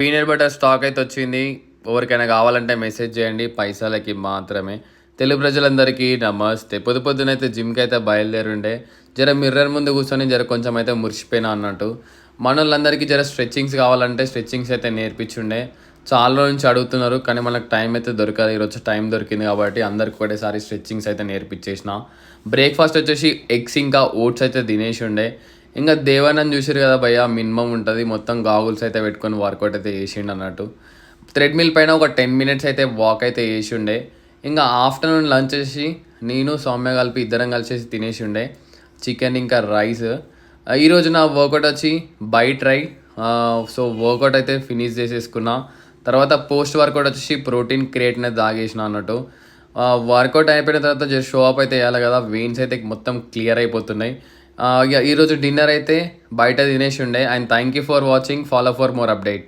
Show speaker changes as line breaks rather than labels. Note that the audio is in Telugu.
పీనట్ బటర్ స్టాక్ అయితే వచ్చింది. ఎవరికైనా కావాలంటే మెసేజ్ చేయండి. పైసలకి మాత్రమే. తెలుగు ప్రజలందరికీ నమస్తే. పొద్దునైతే జిమ్కి అయితే బయలుదేరుండే. జర మిర్రర్ ముందు కూర్చొని కొంచెం అయితే మురిసిపోయినా అన్నట్టు. మనోళ్ళందరికీ స్ట్రెచ్చింగ్స్ కావాలంటే స్ట్రెచ్చింగ్స్ అయితే నేర్పించుండే. చాలా రోజుల నుంచి అడుగుతున్నారు, కానీ మనకు టైం అయితే దొరకదు. ఈరోజు టైం దొరికింది కాబట్టి అందరికి ఒకటేసారి స్ట్రెచ్చింగ్స్ అయితే నేర్పించేసిన. బ్రేక్ఫాస్ట్ వచ్చేసి ఎగ్స్ ఇంకా ఓట్స్ అయితే తినేసి ఉండే. ఇంకా దేవానంద్ చూసారు కదా భయ్య, మినిమం ఉంటుంది. మొత్తం గాగుల్స్ అయితే పెట్టుకొని వర్కౌట్ అయితే చేసిండు అన్నట్టు. థ్రెడ్మిల్ పైన ఒక 10 మినిట్స్ అయితే వాక్ అయితే చేసి ఉండే. ఇంకా ఆఫ్టర్నూన్ లంచ్ చేసి నేను సౌమ్య కలిపి ఇద్దరం కలిసేసి తినేసి ఉండే చికెన్ ఇంకా రైస్. ఈరోజు నా వర్కౌట్ వచ్చి బై ట్రై. సో వర్కౌట్ అయితే ఫినిష్ చేసేసుకున్నా. తర్వాత పోస్ట్ వర్కౌట్ వచ్చేసి ప్రోటీన్ క్రియేటిన్ అయితే తాగేసిన అన్నట్టు. వర్కౌట్ అయిపోయిన తర్వాత జస్ట్ షో అప్ అయితే వేయాలి కదా, వెయిన్స్ అయితే మొత్తం క్లియర్ అయిపోతున్నాయి. ఇక ఈరోజు డిన్నర్ అయితే బయట తినేసి ఉండే. And thank you for watching. Follow for more update.